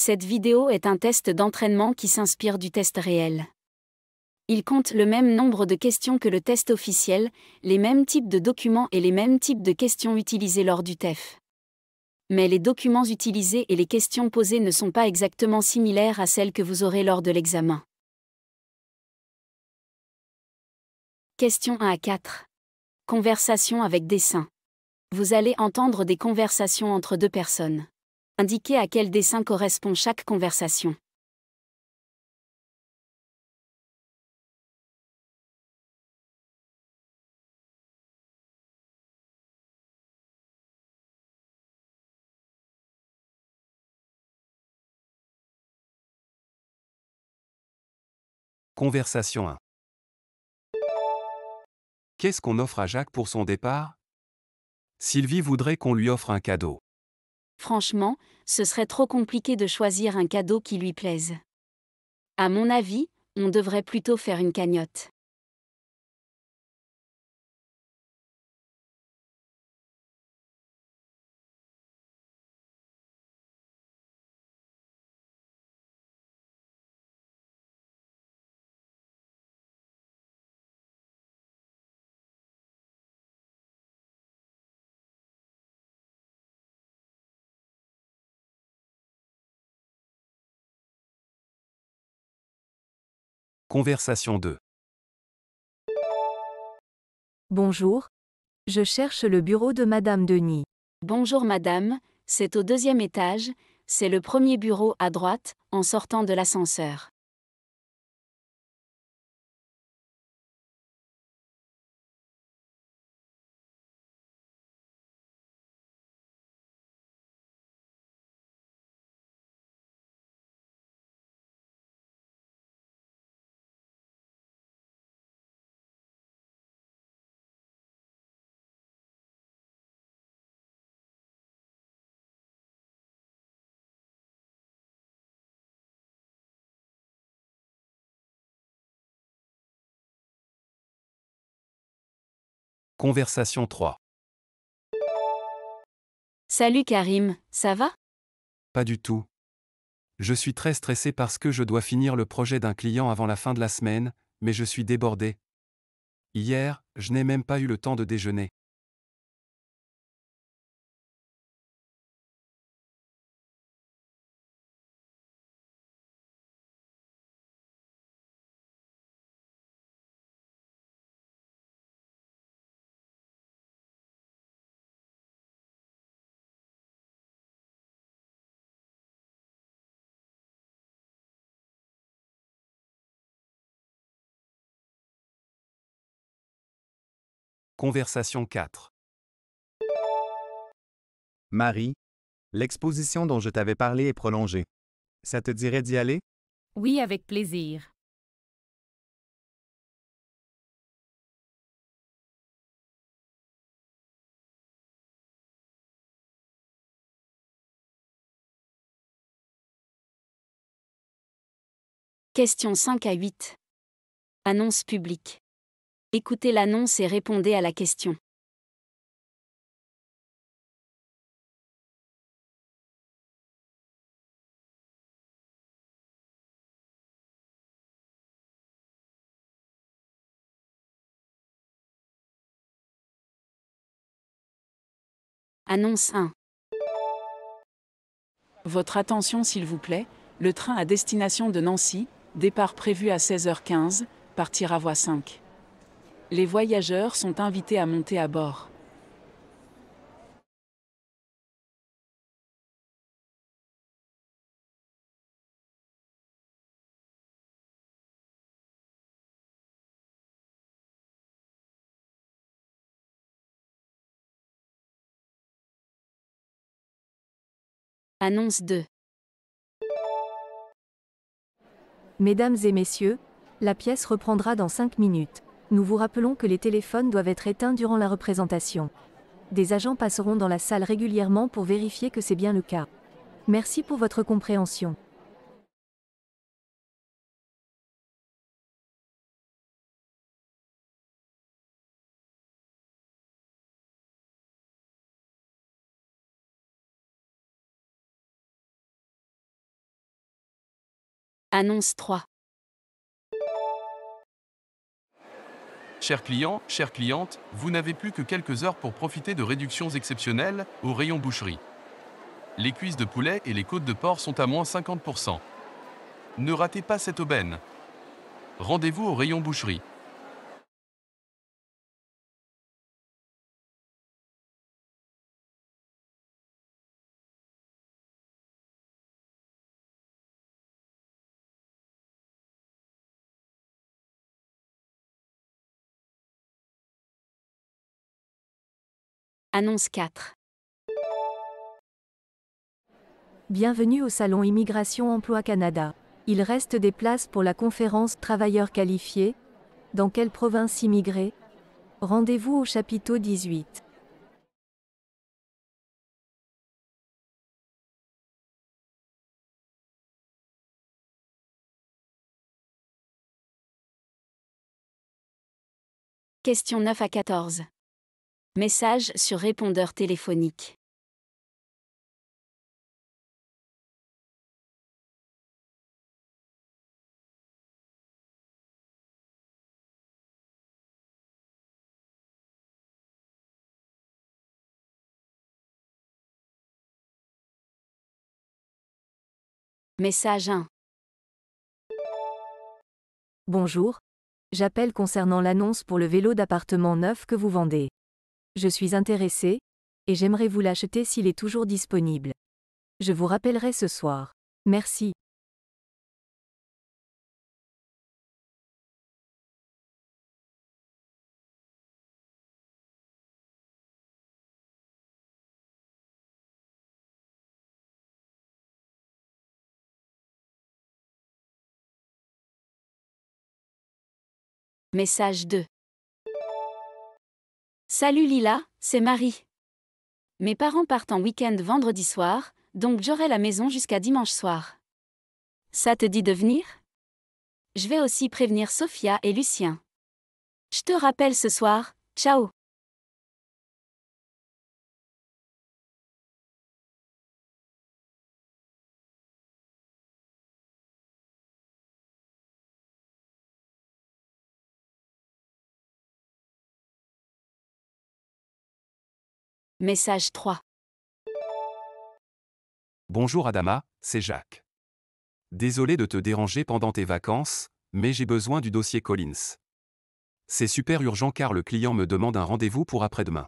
Cette vidéo est un test d'entraînement qui s'inspire du test réel. Il compte le même nombre de questions que le test officiel, les mêmes types de documents et les mêmes types de questions utilisées lors du TEF. Mais les documents utilisés et les questions posées ne sont pas exactement similaires à celles que vous aurez lors de l'examen. Question 1 à 4. Conversation avec dessin. Vous allez entendre des conversations entre deux personnes. Indiquez à quel dessin correspond chaque conversation. Conversation 1. Qu'est-ce qu'on offre à Jacques pour son départ? Sylvie voudrait qu'on lui offre un cadeau. Franchement, ce serait trop compliqué de choisir un cadeau qui lui plaise. À mon avis, on devrait plutôt faire une cagnotte. Conversation 2. Bonjour. Je cherche le bureau de Madame Denis. Bonjour madame, c'est au 2e étage, c'est le premier bureau à droite, en sortant de l'ascenseur. Conversation 3. Salut Karim, ça va? Pas du tout. Je suis très stressé parce que je dois finir le projet d'un client avant la fin de la semaine, mais je suis débordé. Hier, je n'ai même pas eu le temps de déjeuner. Conversation 4. Marie, l'exposition dont je t'avais parlé est prolongée. Ça te dirait d'y aller? Oui, avec plaisir. Question 5 à 8. Annonce publique. Écoutez l'annonce et répondez à la question. Annonce 1. Votre attention s'il vous plaît, le train à destination de Nancy, départ prévu à 16h15, partira à voie 5. Les voyageurs sont invités à monter à bord. Annonce 2. Mesdames et messieurs, la pièce reprendra dans 5 minutes. Nous vous rappelons que les téléphones doivent être éteints durant la représentation. Des agents passeront dans la salle régulièrement pour vérifier que c'est bien le cas. Merci pour votre compréhension. Annonce 3. Chers clients, chères clientes, vous n'avez plus que quelques heures pour profiter de réductions exceptionnelles au rayon boucherie. Les cuisses de poulet et les côtes de porc sont à moins 50%. Ne ratez pas cette aubaine. Rendez-vous au rayon boucherie. Annonce 4. Bienvenue au Salon Immigration Emploi Canada. Il reste des places pour la conférence Travailleurs qualifiés. Dans quelle province immigrer? Rendez-vous au chapiteau 18. Questions 9 à 14. Message sur répondeur téléphonique. Message 1. Bonjour. J'appelle concernant l'annonce pour le vélo d'appartement neuf que vous vendez. Je suis intéressé, et j'aimerais vous l'acheter s'il est toujours disponible. Je vous rappellerai ce soir. Merci. Message 2. Salut Lila, c'est Marie. Mes parents partent en week-end vendredi soir, donc j'aurai la maison jusqu'à dimanche soir. Ça te dit de venir? Je vais aussi prévenir Sophia et Lucien. Je te rappelle ce soir, ciao. Message 3. Bonjour Adama, c'est Jacques. Désolé de te déranger pendant tes vacances, mais j'ai besoin du dossier Collins. C'est super urgent car le client me demande un rendez-vous pour après-demain.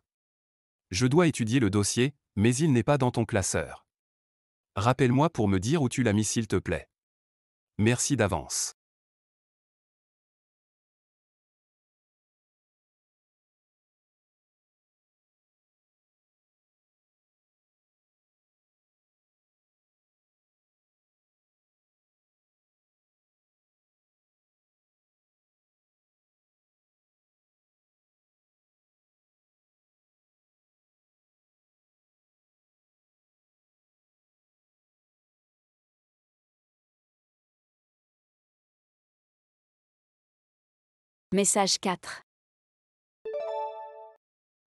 Je dois étudier le dossier, mais il n'est pas dans ton classeur. Rappelle-moi pour me dire où tu l'as mis s'il te plaît. Merci d'avance. Message 4.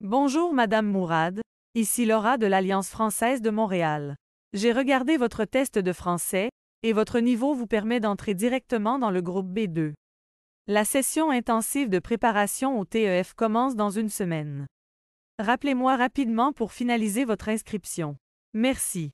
Bonjour Madame Mourad, ici Laura de l'Alliance française de Montréal. J'ai regardé votre test de français, et votre niveau vous permet d'entrer directement dans le groupe B2. La session intensive de préparation au TEF commence dans une semaine. Rappelez-moi rapidement pour finaliser votre inscription. Merci.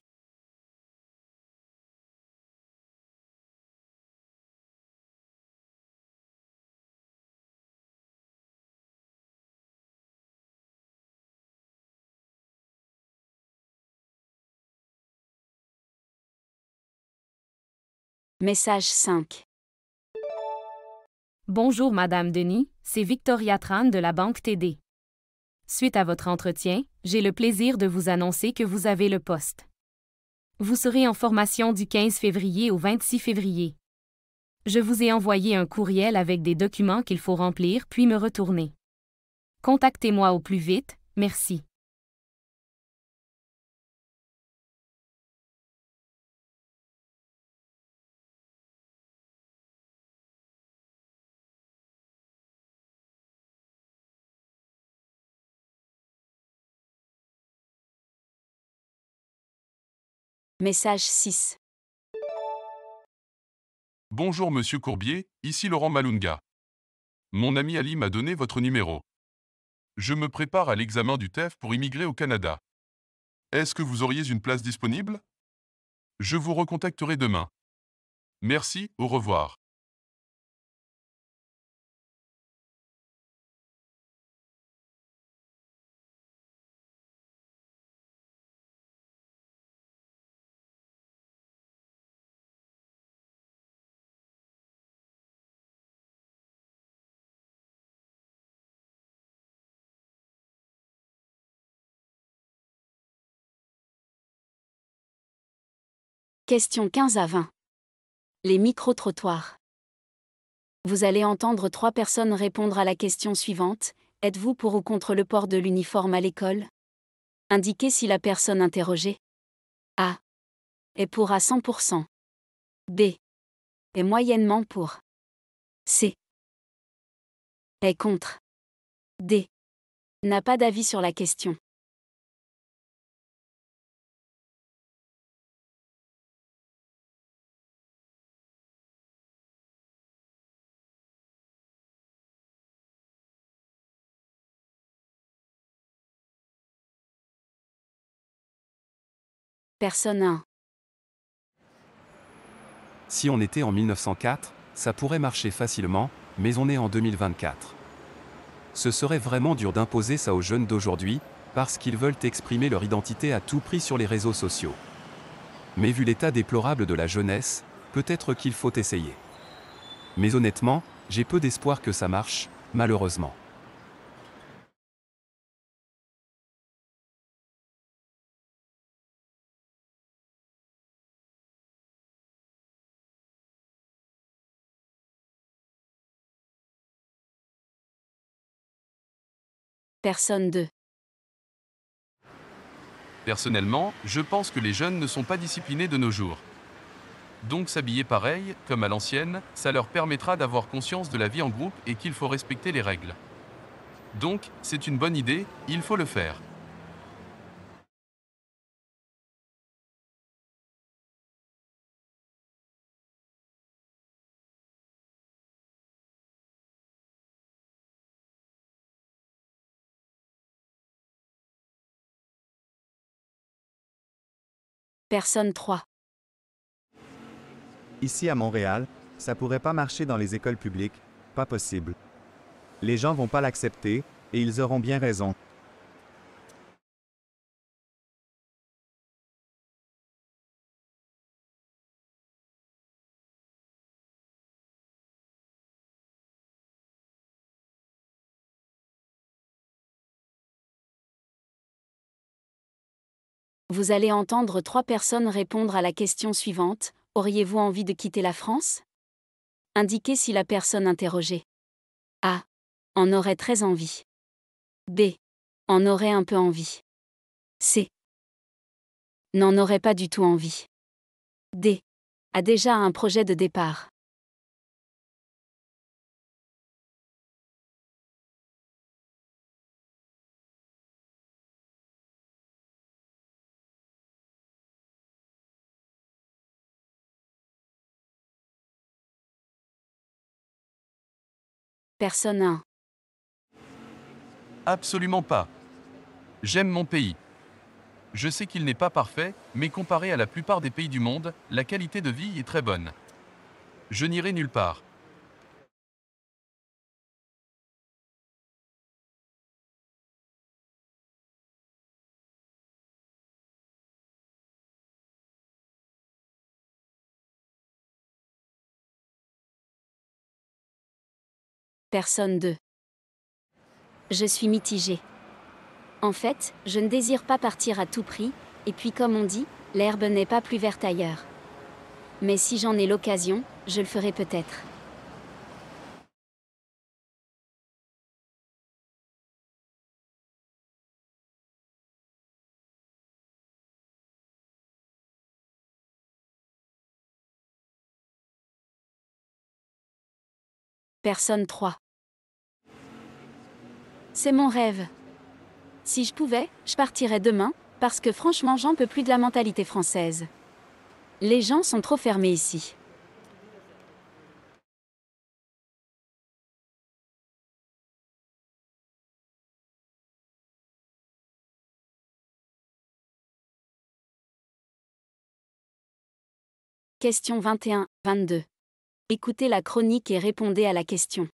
Message 5. Bonjour Madame Denis, c'est Victoria Tran de la Banque TD. Suite à votre entretien, j'ai le plaisir de vous annoncer que vous avez le poste. Vous serez en formation du 15 février au 26 février. Je vous ai envoyé un courriel avec des documents qu'il faut remplir puis me retourner. Contactez-moi au plus vite, merci. Message 6. Bonjour Monsieur Courbier, ici Laurent Malunga. Mon ami Ali m'a donné votre numéro. Je me prépare à l'examen du TEF pour immigrer au Canada. Est-ce que vous auriez une place disponible? Je vous recontacterai demain. Merci, au revoir. Questions 15 à 20. Les micro-trottoirs. Vous allez entendre 3 personnes répondre à la question suivante. Êtes-vous pour ou contre le port de l'uniforme à l'école? Indiquez si la personne interrogée A. Est pour à 100%. B. Est moyennement pour. C. Est contre. D. N'a pas d'avis sur la question. Personne 1. Si on était en 1904, ça pourrait marcher facilement, mais on est en 2024. Ce serait vraiment dur d'imposer ça aux jeunes d'aujourd'hui, parce qu'ils veulent exprimer leur identité à tout prix sur les réseaux sociaux. Mais vu l'état déplorable de la jeunesse, peut-être qu'il faut essayer. Mais honnêtement, j'ai peu d'espoir que ça marche, malheureusement. Personne 2. Personnellement, je pense que les jeunes ne sont pas disciplinés de nos jours. Donc s'habiller pareil, comme à l'ancienne, ça leur permettra d'avoir conscience de la vie en groupe et qu'il faut respecter les règles. Donc, c'est une bonne idée, il faut le faire. Personne 3. Ici à Montréal, ça pourrait pas marcher dans les écoles publiques, pas possible. Les gens vont pas l'accepter, et ils auront bien raison. Vous allez entendre 3 personnes répondre à la question suivante. Auriez-vous envie de quitter la France? Indiquez si la personne interrogée A. En aurait très envie. B. En aurait un peu envie. C. N'en aurait pas du tout envie. D. A déjà un projet de départ. Personne 1. Absolument pas. J'aime mon pays. Je sais qu'il n'est pas parfait, mais comparé à la plupart des pays du monde, la qualité de vie est très bonne. Je n'irai nulle part. Personne 2. Je suis mitigée. En fait, je ne désire pas partir à tout prix, et puis comme on dit, l'herbe n'est pas plus verte ailleurs. Mais si j'en ai l'occasion, je le ferai peut-être. Personne 3. C'est mon rêve. Si je pouvais, je partirais demain, parce que franchement j'en peux plus de la mentalité française. Les gens sont trop fermés ici. Question 21-22. Écoutez la chronique et répondez à la question.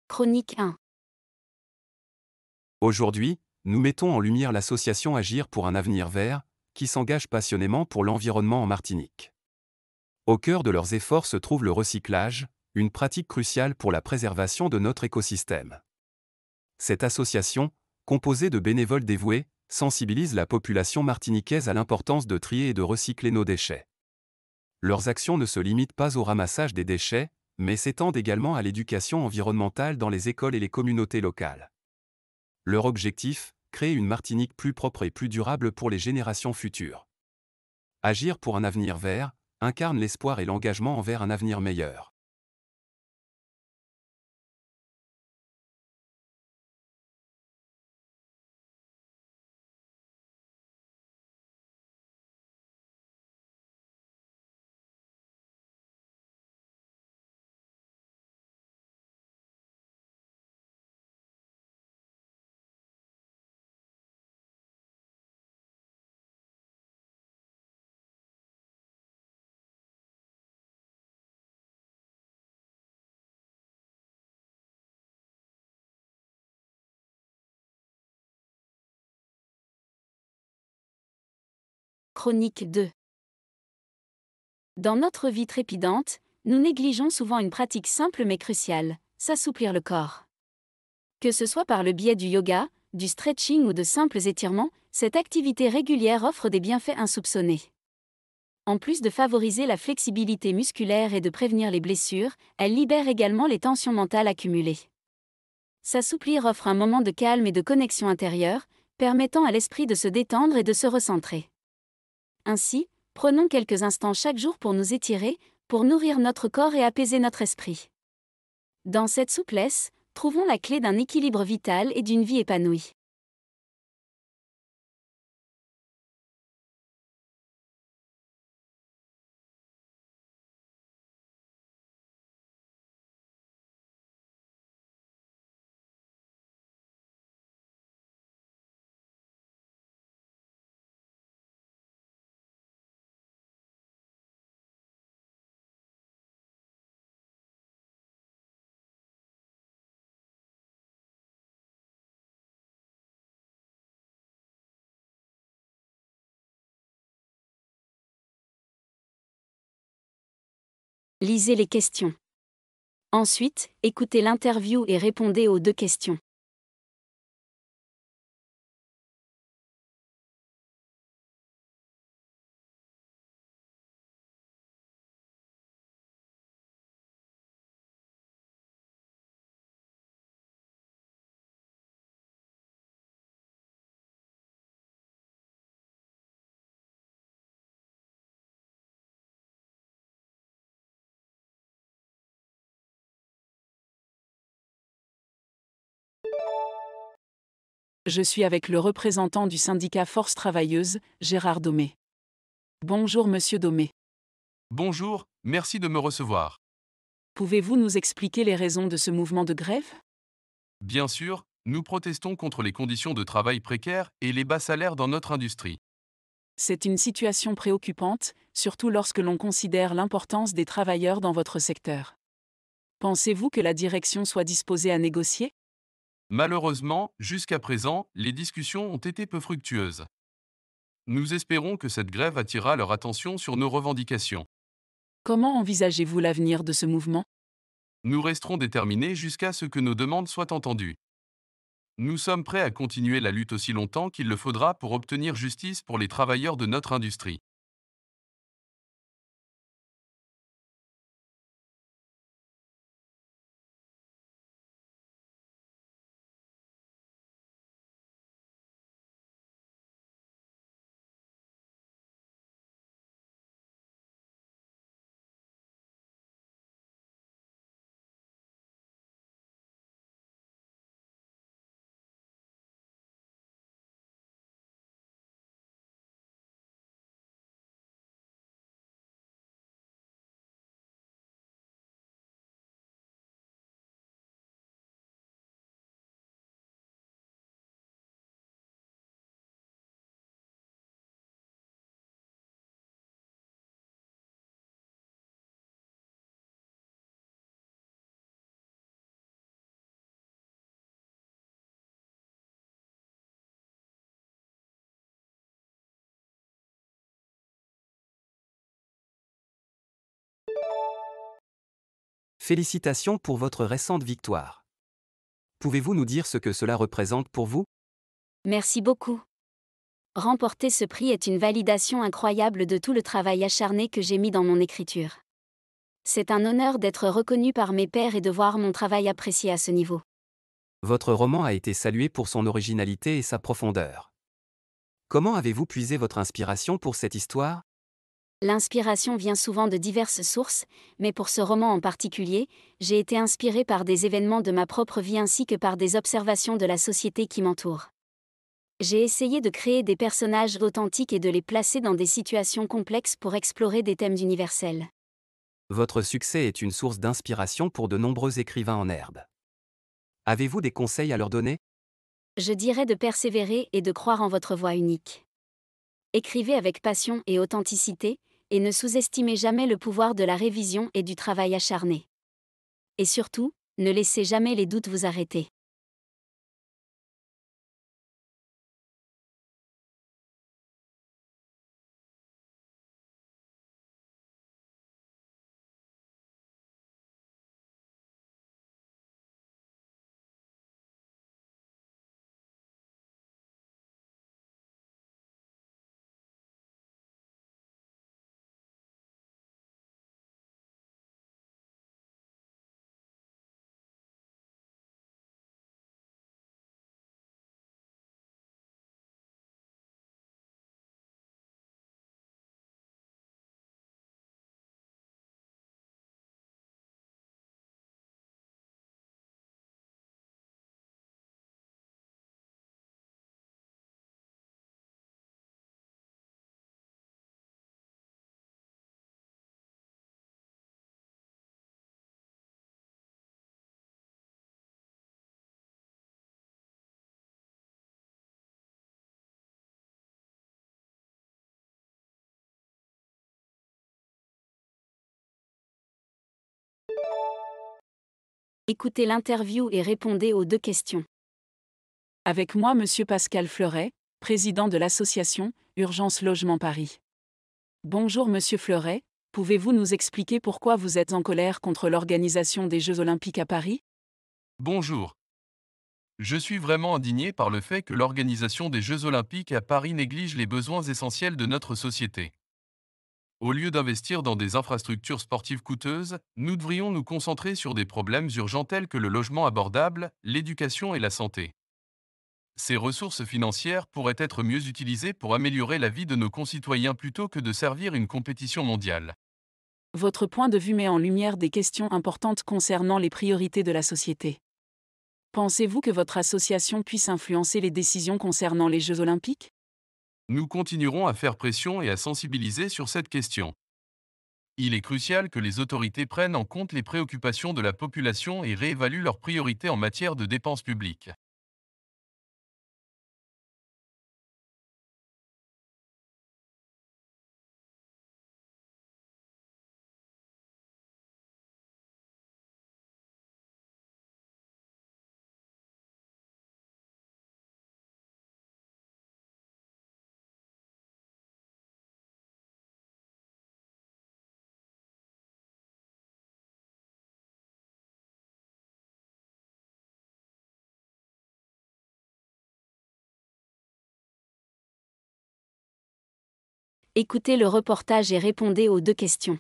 Chronique 1. Aujourd'hui, nous mettons en lumière l'association Agir pour un avenir vert, qui s'engage passionnément pour l'environnement en Martinique. Au cœur de leurs efforts se trouve le recyclage, une pratique cruciale pour la préservation de notre écosystème. Cette association, composée de bénévoles dévoués, sensibilise la population martiniquaise à l'importance de trier et de recycler nos déchets. Leurs actions ne se limitent pas au ramassage des déchets, mais s'étendent également à l'éducation environnementale dans les écoles et les communautés locales. Leur objectif, créer une Martinique plus propre et plus durable pour les générations futures. Agir pour un avenir vert incarne l'espoir et l'engagement envers un avenir meilleur. Chronique 2. Dans notre vie trépidante, nous négligeons souvent une pratique simple mais cruciale, s'assouplir le corps. Que ce soit par le biais du yoga, du stretching ou de simples étirements, cette activité régulière offre des bienfaits insoupçonnés. En plus de favoriser la flexibilité musculaire et de prévenir les blessures, elle libère également les tensions mentales accumulées. S'assouplir offre un moment de calme et de connexion intérieure, permettant à l'esprit de se détendre et de se recentrer. Ainsi, prenons quelques instants chaque jour pour nous étirer, pour nourrir notre corps et apaiser notre esprit. Dans cette souplesse, trouvons la clé d'un équilibre vital et d'une vie épanouie. Lisez les questions. Ensuite, écoutez l'interview et répondez aux 2 questions. Je suis avec le représentant du syndicat Force Travailleuse, Gérard Domé. Bonjour Monsieur Domé. Bonjour, merci de me recevoir. Pouvez-vous nous expliquer les raisons de ce mouvement de grève? Bien sûr, nous protestons contre les conditions de travail précaires et les bas salaires dans notre industrie. C'est une situation préoccupante, surtout lorsque l'on considère l'importance des travailleurs dans votre secteur. Pensez-vous que la direction soit disposée à négocier? Malheureusement, jusqu'à présent, les discussions ont été peu fructueuses. Nous espérons que cette grève attirera leur attention sur nos revendications. Comment envisagez-vous l'avenir de ce mouvement? Nous resterons déterminés jusqu'à ce que nos demandes soient entendues. Nous sommes prêts à continuer la lutte aussi longtemps qu'il le faudra pour obtenir justice pour les travailleurs de notre industrie. Félicitations pour votre récente victoire. Pouvez-vous nous dire ce que cela représente pour vous? Merci beaucoup. Remporter ce prix est une validation incroyable de tout le travail acharné que j'ai mis dans mon écriture. C'est un honneur d'être reconnu par mes pairs et de voir mon travail apprécié à ce niveau. Votre roman a été salué pour son originalité et sa profondeur. Comment avez-vous puisé votre inspiration pour cette histoire? L'inspiration vient souvent de diverses sources, mais pour ce roman en particulier, j'ai été inspiré par des événements de ma propre vie ainsi que par des observations de la société qui m'entoure. J'ai essayé de créer des personnages authentiques et de les placer dans des situations complexes pour explorer des thèmes universels. Votre succès est une source d'inspiration pour de nombreux écrivains en herbe. Avez-vous des conseils à leur donner? Je dirais de persévérer et de croire en votre voix unique. Écrivez avec passion et authenticité, et ne sous-estimez jamais le pouvoir de la révision et du travail acharné. Et surtout, ne laissez jamais les doutes vous arrêter. Écoutez l'interview et répondez aux 2 questions. Avec moi, Monsieur Pascal Fleuret, président de l'association Urgence Logement Paris. Bonjour Monsieur Fleuret, pouvez-vous nous expliquer pourquoi vous êtes en colère contre l'organisation des Jeux Olympiques à Paris? Bonjour. Je suis vraiment indigné par le fait que l'organisation des Jeux Olympiques à Paris néglige les besoins essentiels de notre société. Au lieu d'investir dans des infrastructures sportives coûteuses, nous devrions nous concentrer sur des problèmes urgents tels que le logement abordable, l'éducation et la santé. Ces ressources financières pourraient être mieux utilisées pour améliorer la vie de nos concitoyens plutôt que de servir une compétition mondiale. Votre point de vue met en lumière des questions importantes concernant les priorités de la société. Pensez-vous que votre association puisse influencer les décisions concernant les Jeux Olympiques? Nous continuerons à faire pression et à sensibiliser sur cette question. Il est crucial que les autorités prennent en compte les préoccupations de la population et réévaluent leurs priorités en matière de dépenses publiques. Écoutez le reportage et répondez aux 2 questions.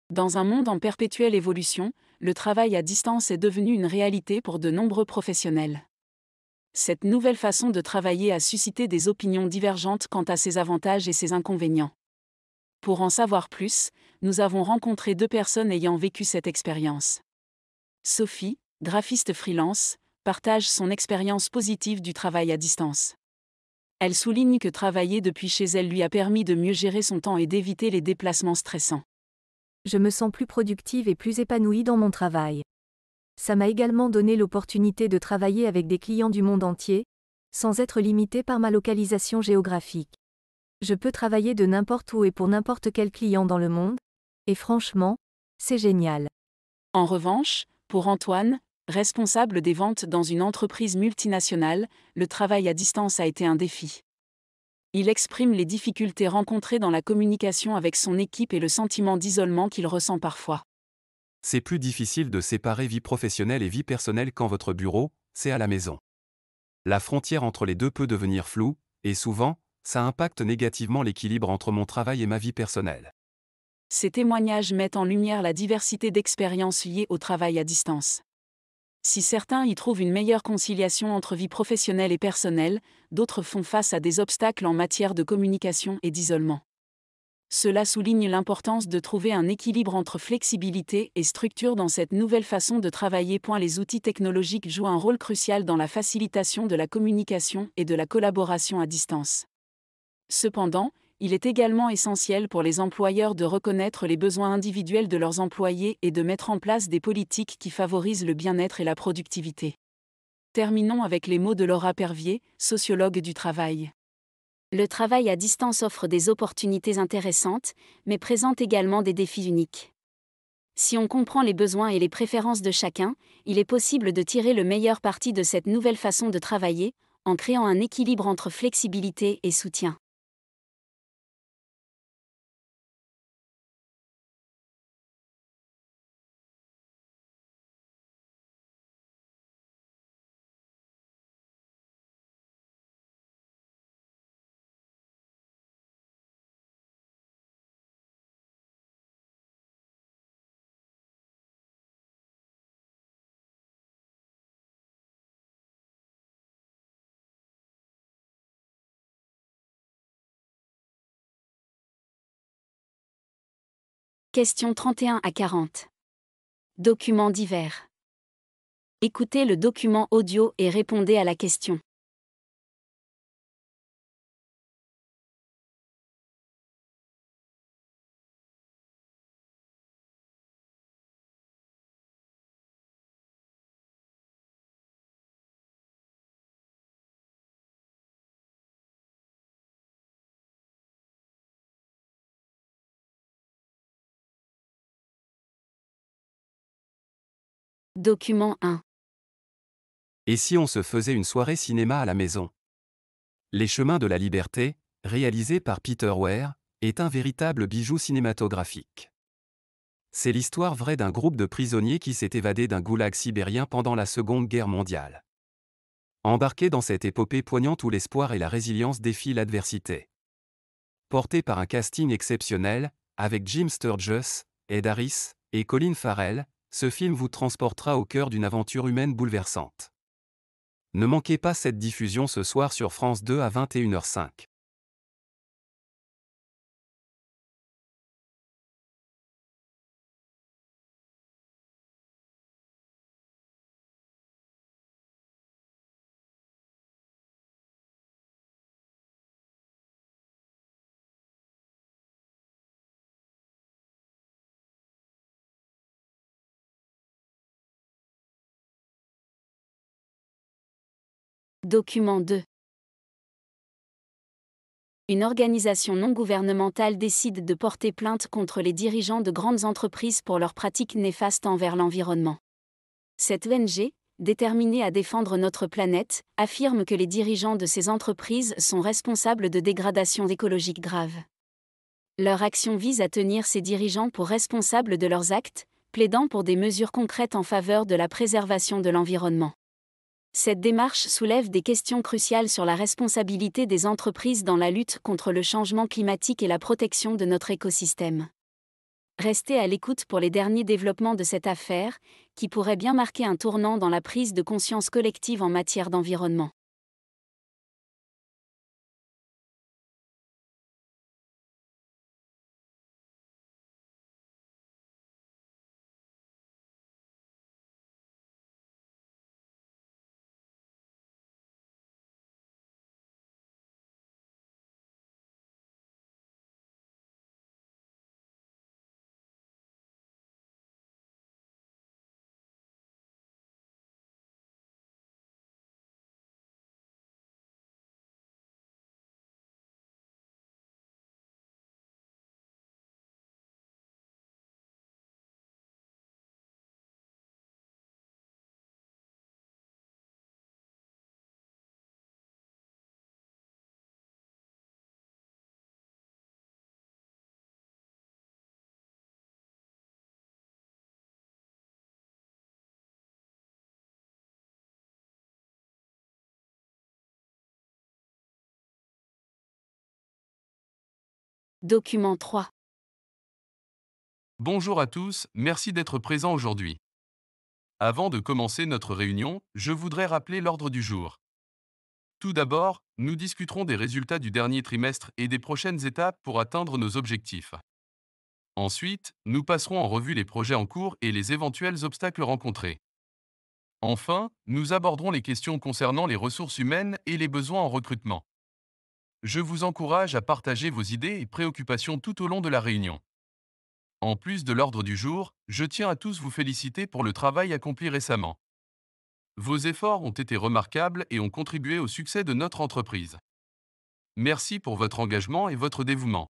Dans un monde en perpétuelle évolution, le travail à distance est devenu une réalité pour de nombreux professionnels. Cette nouvelle façon de travailler a suscité des opinions divergentes quant à ses avantages et ses inconvénients. Pour en savoir plus, nous avons rencontré 2 personnes ayant vécu cette expérience. Sophie, graphiste freelance, partage son expérience positive du travail à distance. Elle souligne que travailler depuis chez elle lui a permis de mieux gérer son temps et d'éviter les déplacements stressants. Je me sens plus productive et plus épanouie dans mon travail. Ça m'a également donné l'opportunité de travailler avec des clients du monde entier, sans être limité par ma localisation géographique. Je peux travailler de n'importe où et pour n'importe quel client dans le monde, et franchement, c'est génial. En revanche, pour Antoine, responsable des ventes dans une entreprise multinationale, le travail à distance a été un défi. Il exprime les difficultés rencontrées dans la communication avec son équipe et le sentiment d'isolement qu'il ressent parfois. C'est plus difficile de séparer vie professionnelle et vie personnelle quand votre bureau, c'est à la maison. La frontière entre les deux peut devenir floue, et souvent, ça impacte négativement l'équilibre entre mon travail et ma vie personnelle. Ces témoignages mettent en lumière la diversité d'expériences liées au travail à distance. Si certains y trouvent une meilleure conciliation entre vie professionnelle et personnelle, d'autres font face à des obstacles en matière de communication et d'isolement. Cela souligne l'importance de trouver un équilibre entre flexibilité et structure dans cette nouvelle façon de travailler. Les outils technologiques jouent un rôle crucial dans la facilitation de la communication et de la collaboration à distance. Cependant, il est également essentiel pour les employeurs de reconnaître les besoins individuels de leurs employés et de mettre en place des politiques qui favorisent le bien-être et la productivité. Terminons avec les mots de Laura Pervier, sociologue du travail. Le travail à distance offre des opportunités intéressantes, mais présente également des défis uniques. Si on comprend les besoins et les préférences de chacun, il est possible de tirer le meilleur parti de cette nouvelle façon de travailler, en créant un équilibre entre flexibilité et soutien. Questions 31 à 40. Documents divers. Écoutez le document audio et répondez à la question. Document 1. Et si on se faisait une soirée cinéma à la maison? Les chemins de la liberté, réalisé par Peter Weir, est un véritable bijou cinématographique. C'est l'histoire vraie d'un groupe de prisonniers qui s'est évadé d'un goulag sibérien pendant la Seconde Guerre mondiale. Embarqués dans cette épopée poignante où l'espoir et la résilience défient l'adversité. Porté par un casting exceptionnel, avec Jim Sturgess, Ed Harris et Colin Farrell, ce film vous transportera au cœur d'une aventure humaine bouleversante. Ne manquez pas cette diffusion ce soir sur France 2 à 21h05. Document 2. Une organisation non gouvernementale décide de porter plainte contre les dirigeants de grandes entreprises pour leurs pratiques néfastes envers l'environnement. Cette ONG, déterminée à défendre notre planète, affirme que les dirigeants de ces entreprises sont responsables de dégradations écologiques graves. Leur action vise à tenir ces dirigeants pour responsables de leurs actes, plaidant pour des mesures concrètes en faveur de la préservation de l'environnement. Cette démarche soulève des questions cruciales sur la responsabilité des entreprises dans la lutte contre le changement climatique et la protection de notre écosystème. Restez à l'écoute pour les derniers développements de cette affaire, qui pourrait bien marquer un tournant dans la prise de conscience collective en matière d'environnement. Document 3. Bonjour à tous, merci d'être présents aujourd'hui. Avant de commencer notre réunion, je voudrais rappeler l'ordre du jour. Tout d'abord, nous discuterons des résultats du dernier trimestre et des prochaines étapes pour atteindre nos objectifs. Ensuite, nous passerons en revue les projets en cours et les éventuels obstacles rencontrés. Enfin, nous aborderons les questions concernant les ressources humaines et les besoins en recrutement. Je vous encourage à partager vos idées et préoccupations tout au long de la réunion. En plus de l'ordre du jour, je tiens à tous vous féliciter pour le travail accompli récemment. Vos efforts ont été remarquables et ont contribué au succès de notre entreprise. Merci pour votre engagement et votre dévouement.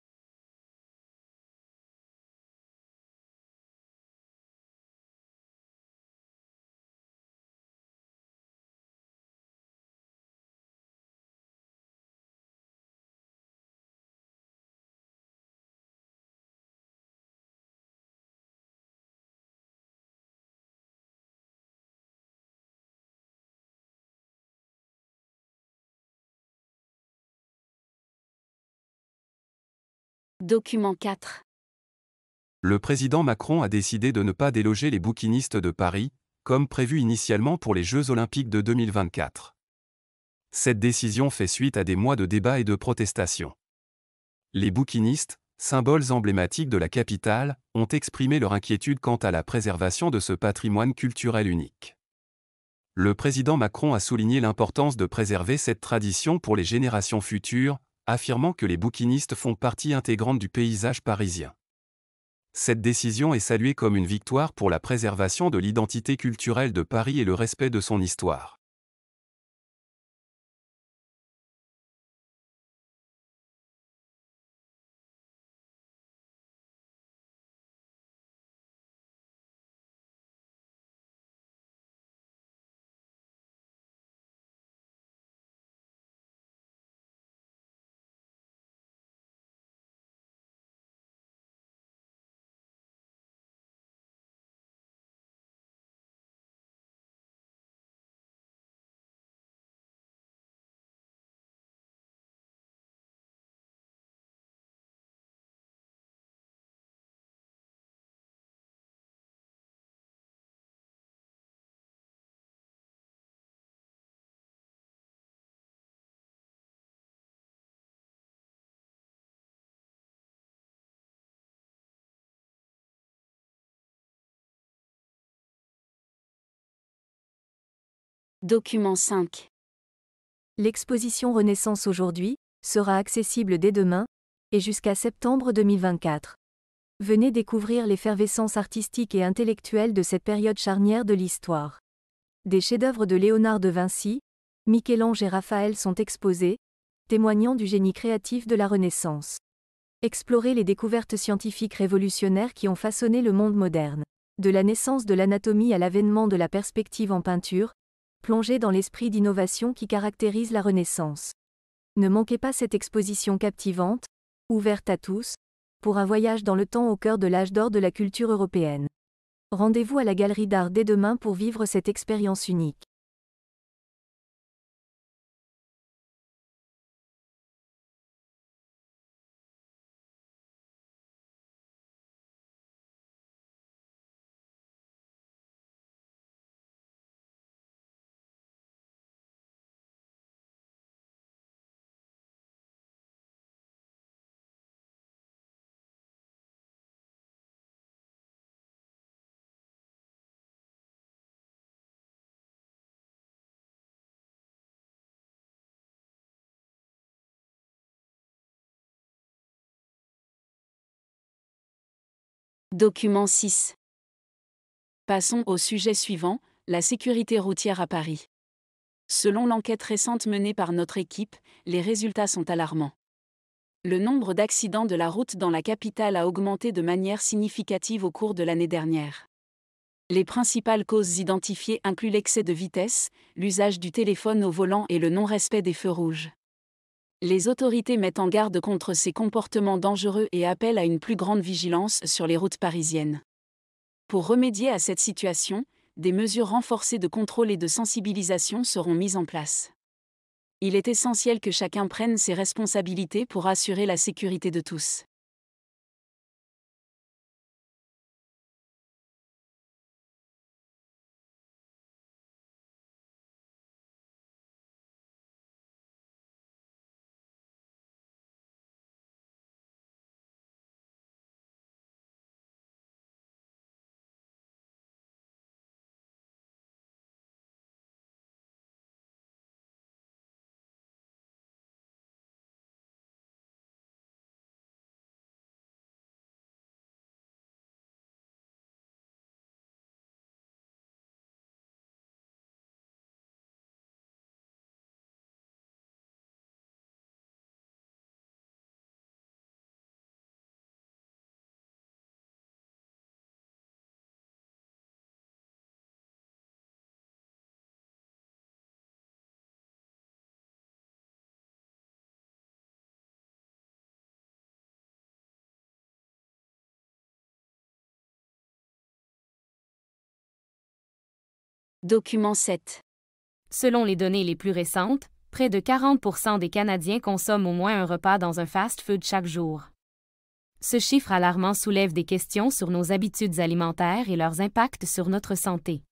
Document 4. Le président Macron a décidé de ne pas déloger les bouquinistes de Paris, comme prévu initialement pour les Jeux Olympiques de 2024. Cette décision fait suite à des mois de débats et de protestations. Les bouquinistes, symboles emblématiques de la capitale, ont exprimé leur inquiétude quant à la préservation de ce patrimoine culturel unique. Le président Macron a souligné l'importance de préserver cette tradition pour les générations futures, affirmant que les bouquinistes font partie intégrante du paysage parisien. Cette décision est saluée comme une victoire pour la préservation de l'identité culturelle de Paris et le respect de son histoire. Document 5. L'exposition Renaissance aujourd'hui sera accessible dès demain et jusqu'à septembre 2024. Venez découvrir l'effervescence artistique et intellectuelle de cette période charnière de l'histoire. Des chefs-d'œuvre de Léonard de Vinci, Michel-Ange et Raphaël sont exposés, témoignant du génie créatif de la Renaissance. Explorez les découvertes scientifiques révolutionnaires qui ont façonné le monde moderne. De la naissance de l'anatomie à l'avènement de la perspective en peinture, plongez dans l'esprit d'innovation qui caractérise la Renaissance. Ne manquez pas cette exposition captivante, ouverte à tous, pour un voyage dans le temps au cœur de l'âge d'or de la culture européenne. Rendez-vous à la Galerie d'Art dès demain pour vivre cette expérience unique. Document 6. Passons au sujet suivant, la sécurité routière à Paris. Selon l'enquête récente menée par notre équipe, les résultats sont alarmants. Le nombre d'accidents de la route dans la capitale a augmenté de manière significative au cours de l'année dernière. Les principales causes identifiées incluent l'excès de vitesse, l'usage du téléphone au volant et le non-respect des feux rouges. Les autorités mettent en garde contre ces comportements dangereux et appellent à une plus grande vigilance sur les routes parisiennes. Pour remédier à cette situation, des mesures renforcées de contrôle et de sensibilisation seront mises en place. Il est essentiel que chacun prenne ses responsabilités pour assurer la sécurité de tous. Document 7. Selon les données les plus récentes, près de 40% des Canadiens consomment au moins un repas dans un fast-food chaque jour. Ce chiffre alarmant soulève des questions sur nos habitudes alimentaires et leurs impacts sur notre santé.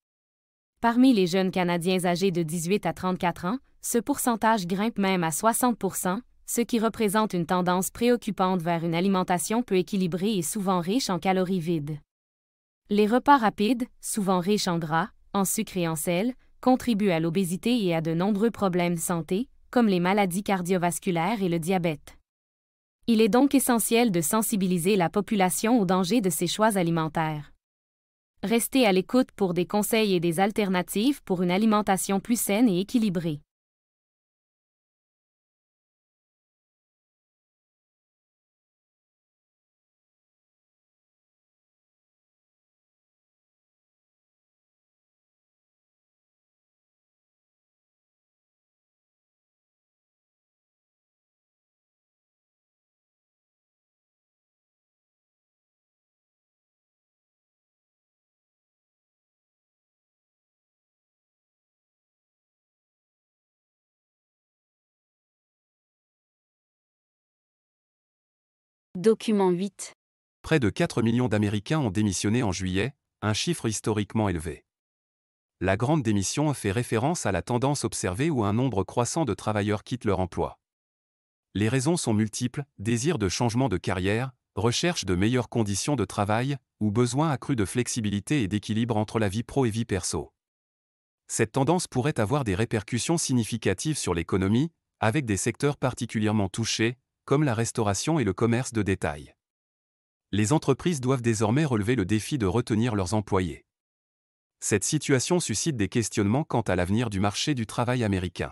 Parmi les jeunes Canadiens âgés de 18 à 34 ans, ce pourcentage grimpe même à 60%, ce qui représente une tendance préoccupante vers une alimentation peu équilibrée et souvent riche en calories vides. Les repas rapides, souvent riches en gras, en sucre et en sel, contribuent à l'obésité et à de nombreux problèmes de santé, comme les maladies cardiovasculaires et le diabète. Il est donc essentiel de sensibiliser la population aux dangers de ces choix alimentaires. Restez à l'écoute pour des conseils et des alternatives pour une alimentation plus saine et équilibrée. Document 8. Près de 4 millions d'Américains ont démissionné en juillet, un chiffre historiquement élevé. La grande démission fait référence à la tendance observée où un nombre croissant de travailleurs quittent leur emploi. Les raisons sont multiples: désir de changement de carrière, recherche de meilleures conditions de travail, ou besoin accru de flexibilité et d'équilibre entre la vie pro et vie perso. Cette tendance pourrait avoir des répercussions significatives sur l'économie, avec des secteurs particulièrement touchés, comme la restauration et le commerce de détail. Les entreprises doivent désormais relever le défi de retenir leurs employés. Cette situation suscite des questionnements quant à l'avenir du marché du travail américain.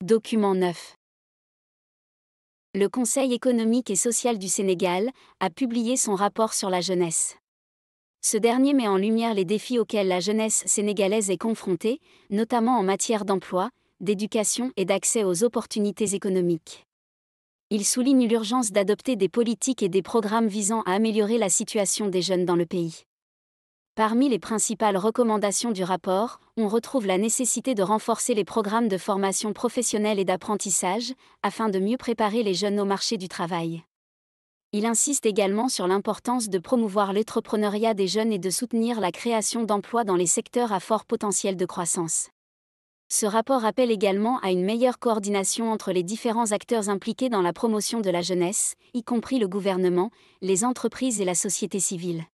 Document 9. Le Conseil économique et social du Sénégal a publié son rapport sur la jeunesse. Ce dernier met en lumière les défis auxquels la jeunesse sénégalaise est confrontée, notamment en matière d'emploi, d'éducation et d'accès aux opportunités économiques. Il souligne l'urgence d'adopter des politiques et des programmes visant à améliorer la situation des jeunes dans le pays. Parmi les principales recommandations du rapport, on retrouve la nécessité de renforcer les programmes de formation professionnelle et d'apprentissage, afin de mieux préparer les jeunes au marché du travail. Il insiste également sur l'importance de promouvoir l'entrepreneuriat des jeunes et de soutenir la création d'emplois dans les secteurs à fort potentiel de croissance. Ce rapport appelle également à une meilleure coordination entre les différents acteurs impliqués dans la promotion de la jeunesse, y compris le gouvernement, les entreprises et la société civile.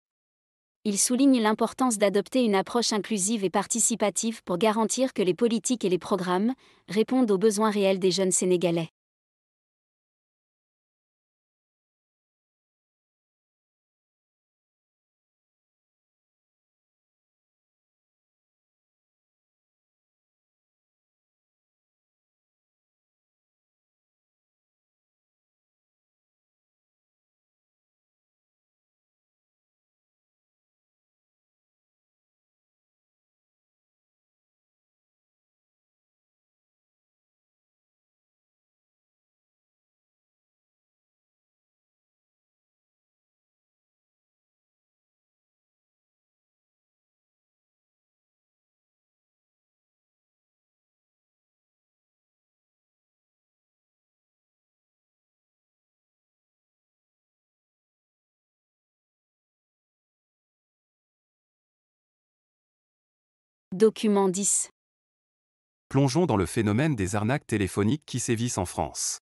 Il souligne l'importance d'adopter une approche inclusive et participative pour garantir que les politiques et les programmes répondent aux besoins réels des jeunes Sénégalais. Document 10. Plongeons dans le phénomène des arnaques téléphoniques qui sévissent en France.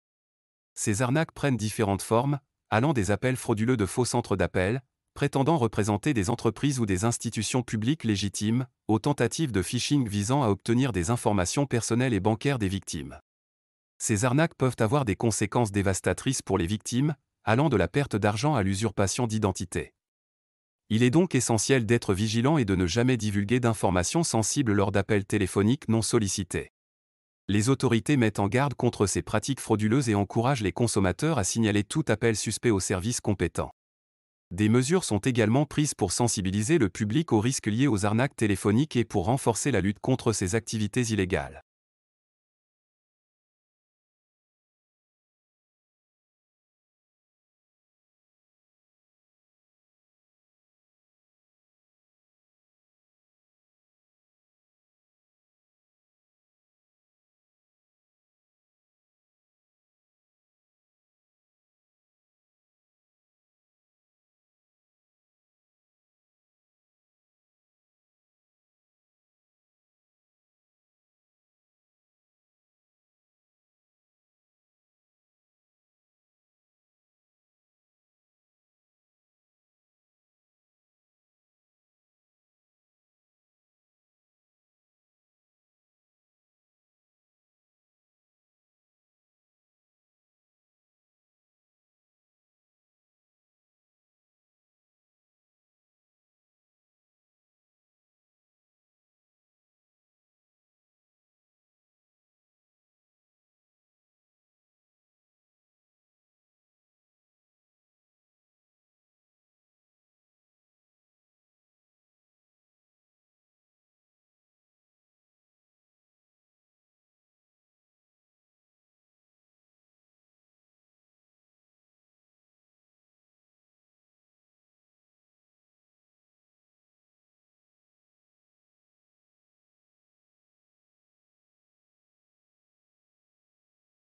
Ces arnaques prennent différentes formes, allant des appels frauduleux de faux centres d'appel, prétendant représenter des entreprises ou des institutions publiques légitimes, aux tentatives de phishing visant à obtenir des informations personnelles et bancaires des victimes. Ces arnaques peuvent avoir des conséquences dévastatrices pour les victimes, allant de la perte d'argent à l'usurpation d'identité. Il est donc essentiel d'être vigilant et de ne jamais divulguer d'informations sensibles lors d'appels téléphoniques non sollicités. Les autorités mettent en garde contre ces pratiques frauduleuses et encouragent les consommateurs à signaler tout appel suspect aux services compétents. Des mesures sont également prises pour sensibiliser le public aux risques liés aux arnaques téléphoniques et pour renforcer la lutte contre ces activités illégales.